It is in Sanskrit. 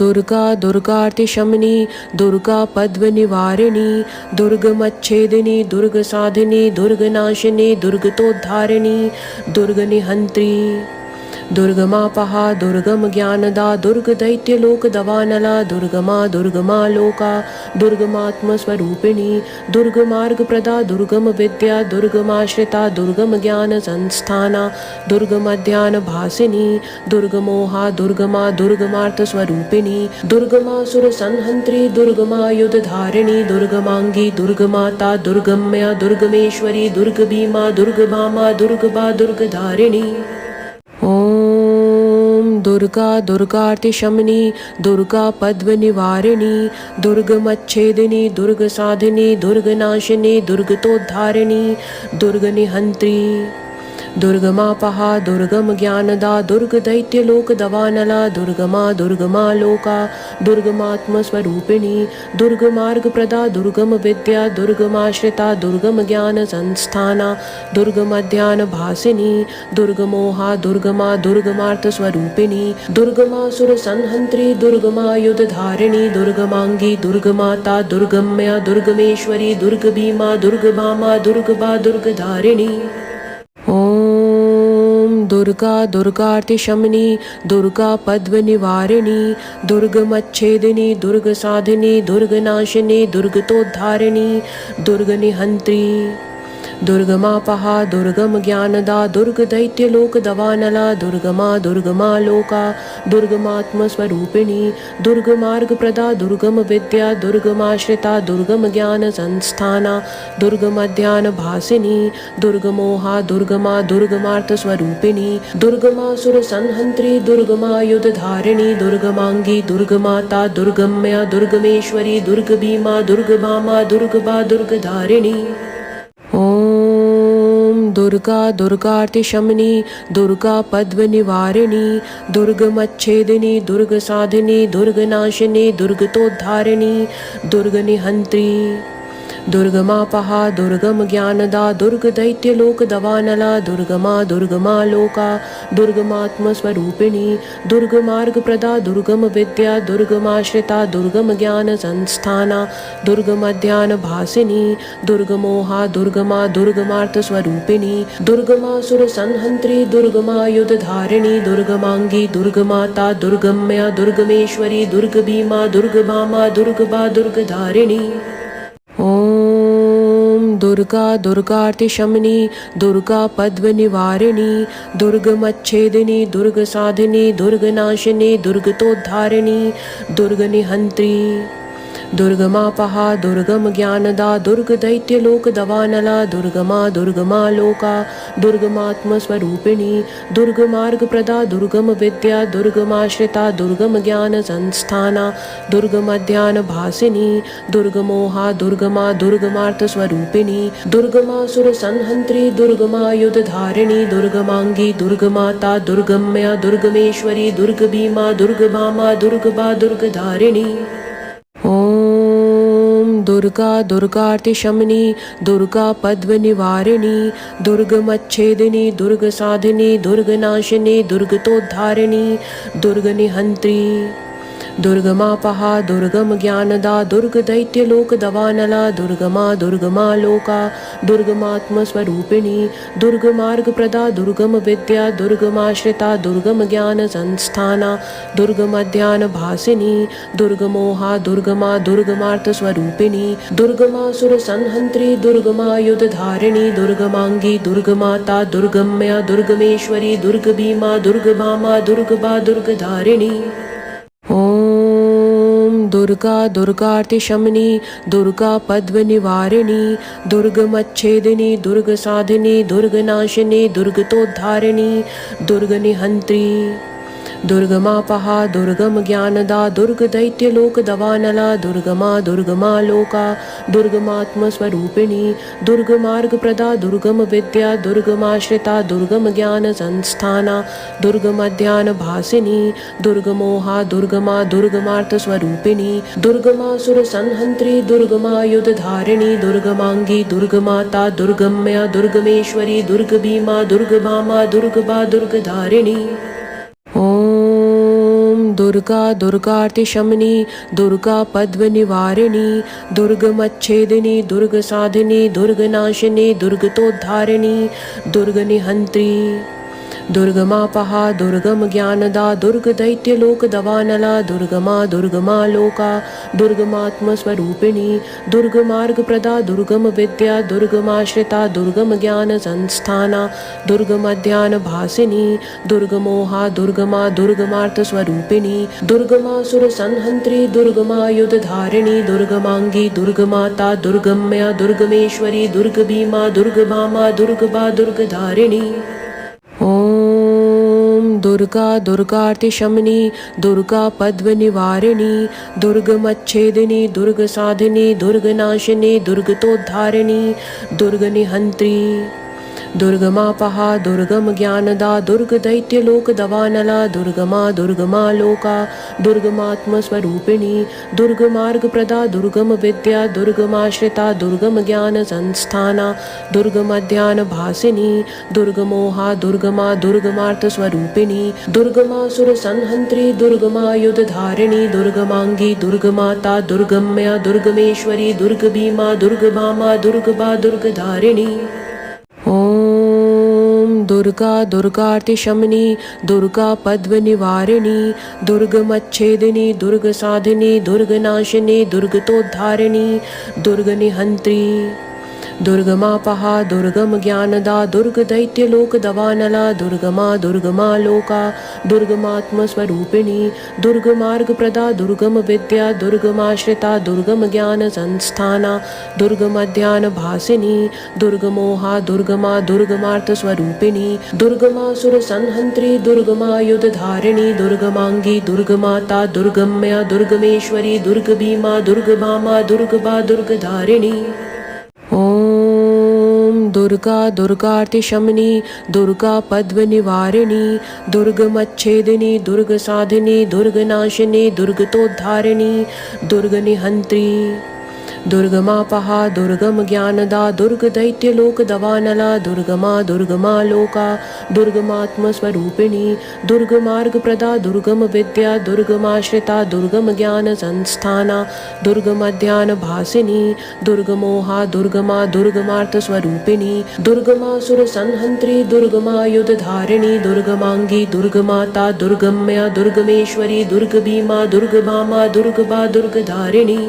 दुर्गा दुर्गार्तिशमनी दुर्गा पद्मनिवारिणी दुर्गमच्छेदिनी दुर्गसाधिनी दुर्गनाशिनी दुर्गतोद्धारिणी दुर्गनिहन्त्री दुर्गमापहा दुर्गम ज्ञानदा दुर्गदैत्यलोकदवानला दुर्गमा दुर्गमा लोका दुर्गमात्मस्वरूपिणी दुर्गमार्गप्रदा दुर्गम विद्या दुर्गमाश्रिता दुर्गम ज्ञान संस्थाना दुर्गमध्यानभासिनी दुर्गमोहा दुर्गमा दुर्गमार्थस्वरूपिणी दुर्गमासुरसंहन्त्री दुर्गमायुधधारिणी दुर्गमांगी दुर्गमाता दुर्गम्या दुर्गमेश्वरी दुर्गभीमा दुर्गभामा दुर्गभा दुर्गधारिणी। ओम दुर्गा दुर्गार्तिशमनी दुर्गा पद्मनिवारिणी दुर्गमच्छेदिनी दुर्गसाधिनी दुर्गनाशिनी दुर्गतोद्धारिणी दुर्गनिहन्त्री दुर्गमापहा दुर्गम ज्ञानदा दुर्गदैत्यलोकदवानला दुर्गमा दुर्गमा लोका दुर्गमात्मस्वरूपिणी दुर्गमार्गप्रदा दुर्गम विद्या दुर्गमाश्रिता दुर्गम ज्ञान संस्थाना दुर्गमध्यानभासिनी दुर्गमोहा दुर्गमा दुर्गमार्थस्वरूपिणी दुर्गमासुरसंहन्त्री दुर्गमायुधधारिणी दुर्गमांगी दुर्गमाता दुर्गम्या दुर्गमेश्वरी दुर्गभीमा दुर्गभामा दुर्गभा दुर्गधारिणी। ओम दुर्गा दुर्गार्तिशमनी दुर्गा पद्मनिवारिणी दुर्गमच्छेदिनी दुर्गसाधिनी दुर्गनाशिनी दुर्गतोद्धारिणी दुर्गनिहन्त्री दुर्गमापहा दुर्गम ज्ञानदा दुर्गदैत्यलोकदवानला दुर्गमा दुर्गमा लोका दुर्गमात्मस्वरूपिणी दुर्गमार्गप्रदा दुर्गम विद्या दुर्गमाश्रिता दुर्गम ज्ञान संस्थाना दुर्गमध्यानभासिनी दुर्गमोहा दुर्गमा दुर्गमार्थस्वरूपिणी दुर्गमासुरसंहन्त्री दुर्गमायुधधारिणी दुर्गमांगी दुर्गमाता दुर्गम्या दुर्गमेश्वरी दुर्गभीमा दुर्गभामा दुर्गभा दुर्गधारिणी। ओम दुर्गा दुर्गार्तिशमनी दुर्गा पद्मनिवारिणी दुर्गमच्छेदिनी दुर्गसाधिनी दुर्गनाशिनी दुर्गतोद्धारिणी दुर्गनिहन्त्री दुर्गमापहा दुर्गम ज्ञानदा दुर्गदैत्यलोकदवानला दुर्गमा दुर्गमा लोका दुर्गमात्मस्वरूपिणी दुर्गमार्गप्रदा दुर्गम विद्या दुर्गमाश्रिता दुर्गम ज्ञान संस्थाना दुर्गमध्यानभासिनी दुर्गमोहा दुर्गमा दुर्गमार्थस्वरूपिणी दुर्गमासुरसंहन्त्री दुर्गमायुधधारिणी दुर्गमांगी दुर्गमाता दुर्गम्या दुर्गमेश्वरी दुर्गभीमा दुर्गभामा दुर्गभा दुर्गधारिणी। ओम दुर्गा दुर्गार्तिशमनी दुर्गा पद्मनिवारिणी दुर्गमच्छेदिनी दुर्गसाधिनी दुर्गनाशिनी दुर्गतोद्धारिणी दुर्गनिहन्त्री दुर्गमापहा दुर्गम ज्ञानदा दुर्गदैत्यलोकदवानला दुर्गमा दुर्गमा लोका दुर्गमात्मस्वरूपिणी दुर्गमार्गप्रदा दुर्गम विद्या दुर्गमाश्रिता दुर्गम ज्ञान संस्थाना दुर्गमध्यानभासिनी दुर्गमोहा दुर्गमा दुर्गमार्थस्वरूपिणी दुर्गमासुरसंहन्त्री दुर्गमायुधधारिणी दुर्गमांगी दुर्गमाता दुर्गम्या दुर्गमेश्वरी दुर्गभीमा दुर्गभामा दुर्गभा दुर्गधारिणी। ओम दुर्गा दुर्गार्तिशमनी दुर्गा पद्मनिवारिणी दुर्गमच्छेदिनी दुर्गसाधिनी दुर्गनाशिनी दुर्गतोद्धारिणी दुर्गनिहन्त्री दुर्गमापहा दुर्गम ज्ञानदा दुर्गदैत्यलोकदवानला दुर्गमा दुर्गमा लोका दुर्गमात्मस्वरूपिणी दुर्गमार्गप्रदा दुर्गम विद्या दुर्गमाश्रिता दुर्गम ज्ञान संस्थाना दुर्गमध्यानभासिनी दुर्गमोहा दुर्गमा दुर्गमार्थस्वरूपिणी दुर्गमासुरसंहन्त्री दुर्गमायुधधारिणी दुर्गमांगी दुर्गमाता दुर्गम्या दुर्गमेश्वरी दुर्गभीमा दुर्गभामा दुर्गभा दुर्गधारिणी। ओम दुर्गा दुर्गार्तिशमनी दुर्गा पद्मनिवारिणी दुर्गमच्छेदिनी दुर्गसाधिनी दुर्गनाशिनी दुर्गतोद्धारिणी दुर्गनिहन्त्री दुर्गमापहा दुर्गम ज्ञानदा दुर्गदैत्यलोकदवानला दुर्गमा दुर्गमा लोका दुर्गमात्मस्वरूपिणी दुर्गमार्गप्रदा दुर्गम विद्या दुर्गमाश्रिता दुर्गम ज्ञान संस्थाना दुर्गमध्यानभासिनी दुर्गमोहा दुर्गमा दुर्गमार्थस्वरूपिणी दुर्गमासुरसंहन्त्री दुर्गमायुधधारिणी दुर्गमांगी दुर्गमाता दुर्गम्या दुर्गमेश्वरी दुर्गभीमा दुर्गभामा दुर्गभा दुर्गधारिणी। ओम दुर्गा दुर्गार्तिशमनी दुर्गा पद्मनिवारिणी दुर्गमच्छेदिनी दुर्गसाधिनी दुर्गनाशिनी दुर्गतोद्धारिणी दुर्गनिहन्त्री दुर्गमापहा दुर्गम ज्ञानदा दुर्गदैत्यलोकदवानला दुर्गमा दुर्गमा लोका दुर्गमात्मस्वरूपिणी दुर्गमार्गप्रदा दुर्गम विद्या दुर्गमाश्रिता दुर्गम ज्ञान संस्थाना दुर्गमध्यानभासिनी दुर्गमोहा दुर्गमा दुर्गमार्थस्वरूपिणी दुर्गमासुरसंहन्त्री दुर्गमायुधधारिणी दुर्गमांगी दुर्गमाता दुर्गम्या दुर्गमेश्वरी दुर्गभीमा दुर्गभामा दुर्गभा दुर्गधारिणी ओम दुर्गा दुर्गार्तिशमनी दुर्गा पद्मनिवारिणी दुर्गमच्छेदिनी दुर्गसाधिनी दुर्गनाशिनी दुर्गतोद्धारिणी दुर्गनिहन्त्री दुर्गमापहा दुर्गम ज्ञानदा दुर्गदैत्यलोकदवानला दुर्गमा दुर्गमा लोका दुर्गमात्मस्वरूपिणी दुर्गमार्गप्रदा दुर्गम विद्या दुर्गमाश्रिता दुर्गम ज्ञान संस्थाना दुर्गमध्यानभासिनी दुर्गमोहा दुर्गमा दुर्गमार्थस्वरूपिणी दुर्गमासुरसंहन्त्री दुर्गमायुधधारिणी दुर्गमांगी दुर्गमाता दुर्गम्या दुर्गमेश्वरी दुर्गभीमा दुर्गभामा दुर्गभा दुर्गधारिणी ओम दुर्गा दुर्गार्तिशमनी दुर्गा पद्मनिवारिणी दुर्गमच्छेदिनी दुर्गसाधिनी दुर्गनाशिनी दुर्गतोद्धारिणी दुर्गनिहन्त्री दुर्गमापहा दुर्गम ज्ञानदा दुर्गदैत्यलोकदवानला दुर्गमा दुर्गमा लोका दुर्गमात्मस्वरूपिणी दुर्गमार्गप्रदा दुर्गम विद्या दुर्गमाश्रिता दुर्गम ज्ञान संस्थाना दुर्गमध्यानभासिनी दुर्गमोहा दुर्गमा दुर्गमार्थस्वरूपिणी दुर्गमासुरसंहन्त्री दुर्गमायुधधारिणी दुर्गमांगी दुर्गमाता दुर्गम्या दुर्गमेश्वरी दुर्गभीमा दुर्गभामा दुर्गभा दुर्गधारिणी ओम दुर्गा दुर्गार्तिशमनी दुर्गा पद्मनिवारिणी दुर्गमच्छेदिनी दुर्गसाधिनी दुर्गनाशिनी दुर्गतोद्धारिणी दुर्गनिहन्त्री दुर्गमापहा दुर्गम ज्ञानदा दुर्गदैत्यलोकदवानला दुर्गमा दुर्गमा लोका दुर्गमात्मस्वरूपिणी दुर्गमार्गप्रदा दुर्गम विद्या दुर्गमाश्रिता दुर्गम ज्ञान संस्थाना दुर्गमध्यानभासिनी दुर्गमोहा दुर्गमा दुर्गमार्थस्वरूपिणी दुर्गमासुरसंहन्त्री दुर्गमायुधधारिणी दुर्गमांगी दुर्गमाता दुर्गम्या दुर्गमेश्वरी दुर्गभीमा दुर्गभामा दुर्गभा दुर्गधारिणी